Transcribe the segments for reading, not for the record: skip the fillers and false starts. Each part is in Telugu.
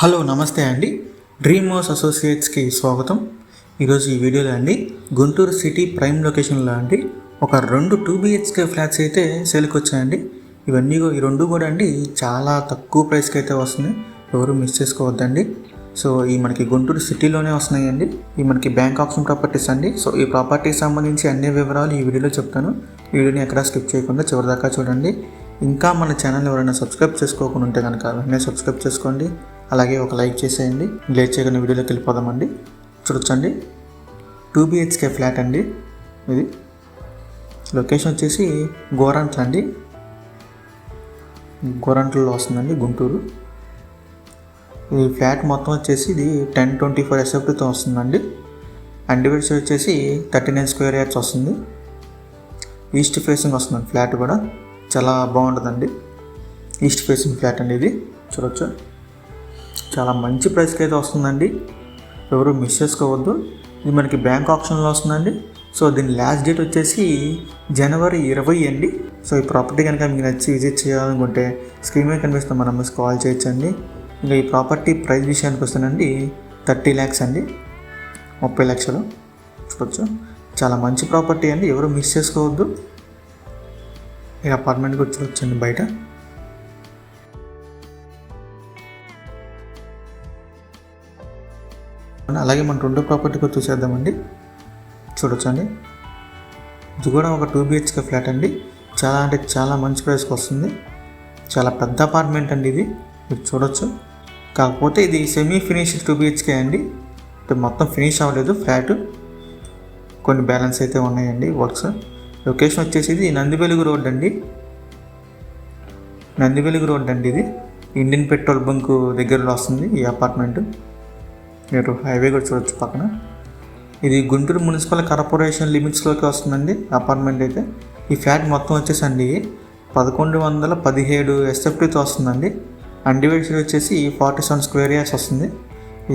హలో నమస్తే అండి. డ్రీమ్ హౌస్ అసోసియేట్స్కి స్వాగతం. ఈరోజు ఈ వీడియోలో అండి గుంటూరు సిటీ ప్రైమ్ లొకేషన్లో అండి ఒక 2 BHK ఫ్లాట్స్ అయితే సేల్కి వచ్చాయండి. ఈ రెండు కూడా అండి చాలా తక్కువ ప్రైస్కి అయితే వస్తున్నాయి, ఎవరు మిస్ చేసుకోవద్దండి. సో ఈ మనకి గుంటూరు సిటీలోనే వస్తున్నాయండి. ఈ మనకి బ్యాంక్ ఆప్షన్ ప్రాపర్టీస్ అండి. సో ఈ ప్రాపర్టీకి సంబంధించి అన్ని వివరాలు ఈ వీడియోలో చెప్తాను. వీడియోని ఎక్కడా స్కిప్ చేయకుండా చివరిదాకా చూడండి. ఇంకా మన ఛానల్ ఎవరైనా సబ్స్క్రైబ్ చేసుకోకుండా ఉంటే కనుక వెంటనే సబ్స్క్రైబ్ చేసుకోండి, అలాగే ఒక లైక్ చేసేయండి. లేట్ చేయకుండా వీడియోలోకి వెళ్ళిపోదామండి. చూడొచ్చండి 2 BHK ఫ్లాట్ అండి. ఇది లొకేషన్ వచ్చేసి గోరంట్ల అండి, గోరంట్లలో వస్తుందండి గుంటూరు. ఈ ఫ్లాట్ మొత్తం వచ్చేసి ఇది 1024 SFTతో వస్తుందండి. అండివిడ్స్ వచ్చేసి 39 స్క్వేర్ యార్డ్స్ వస్తుంది. ఈస్ట్ ఫేసింగ్ వస్తుంది ఫ్లాట్ కూడా, చాలా బాగుంటుందండి. ఈస్ట్ ఫేసింగ్ ఫ్లాట్ అండి ఇది. చూడొచ్చు, చాలా మంచి ప్రైస్కి అయితే వస్తుందండి, ఎవరు మిస్ చేసుకోవద్దు. ఇది మనకి బ్యాంక్ ఆప్షన్లో వస్తుందండి. సో దీని లాస్ట్ డేట్ వచ్చేసి జనవరి 20 అండి. సో ఈ ప్రాపర్టీ కనుక మీకు నచ్చి విజిట్ చేయాలనుకుంటే స్క్రీన్ మీద కనిపిస్తున్న మన నెంబర్కి కాల్ చేయొచ్చండి. ఇంకా ఈ ప్రాపర్టీ ప్రైస్ విషయానికి వస్తుందండి 30 lakhs అండి, 30 లక్షలు. చూడొచ్చు, చాలా మంచి ప్రాపర్టీ అండి, ఎవరు మిస్ చేసుకోవద్దు. ఈ అపార్ట్మెంట్ కూడా చూడొచ్చండి బయట. అలాగే మన రెండో ప్రాపర్టీ కూడా చూసేద్దామండి. చూడొచ్చండి, ఇది కూడా ఒక 2 BHK ఫ్లాట్ అండి. చాలా అంటే చాలా మంచి ప్రైస్కి వస్తుంది. చాలా పెద్ద అపార్ట్మెంట్ అండి ఇది, మీరు చూడొచ్చు. కాకపోతే ఇది సెమీ ఫినిష్డ్ 2 BHK అండి, మొత్తం ఫినిష్ అవ్వలేదు ఫ్లాట్, కొన్ని బ్యాలెన్స్ అయితే ఉన్నాయండి వర్క్స్. లొకేషన్ వచ్చేసి ఇది నందివెలుగు రోడ్ అండి, నందివెలుగు రోడ్ అండి. ఇది ఇండియన్ పెట్రోల్ బంక్ దగ్గరలో వస్తుంది ఈ అపార్ట్మెంట్. మీరు హైవే కూడా చూడొచ్చు పక్కన. ఇది గుంటూరు మున్సిపల్ కార్పొరేషన్ లిమిట్స్లోకి వస్తుందండి అపార్ట్మెంట్ అయితే. ఈ ఫ్లాట్ మొత్తం వచ్చేసండి 1117 SFTతో వస్తుందండి. అండివైడ్స్ వచ్చేసి 47 స్క్వేర్ యార్డ్స్ వస్తుంది.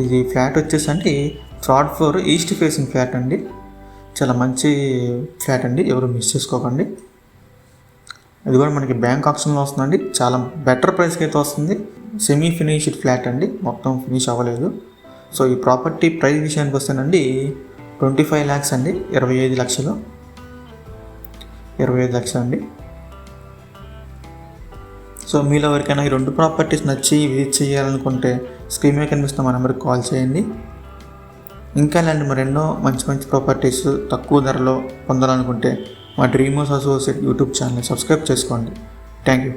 ఇది ఫ్లాట్ వచ్చేసండి 3rd floor east facing flat అండి. చాలా మంచి ఫ్లాట్ అండి, ఎవరు మిస్ చేసుకోకండి. ఇది కూడా మనకి బ్యాంక్ ఆప్షన్లో వస్తుందండి. చాలా బెటర్ ప్రైస్కి అయితే వస్తుంది. సెమీ ఫినిష్డ్ ఫ్లాట్ అండి, మొత్తం ఫినిష్ అవ్వలేదు. సో ఈ ప్రాపర్టీ ప్రైస్ విషయానికి వస్తేనండి 25 lakhs అండి, 25 లక్షలు, 25 లక్షలు అండి. సో మీలో ఎవరికైనా ఈ 2 ప్రాపర్టీస్ నచ్చి విజిట్ చేయాలనుకుంటే స్క్రీన్ మీద కనిపిస్తున్న మా నెంబర్కి కాల్ చేయండి. ఇంకా ఇలాంటి మరెన్నో మంచి మంచి ప్రాపర్టీస్ తక్కువ ధరలో పొందాలనుకుంటే మా డ్రీమ్ హౌస్ అసోసియేట్ యూట్యూబ్ ఛానల్ని సబ్స్క్రైబ్ చేసుకోండి. Thank you.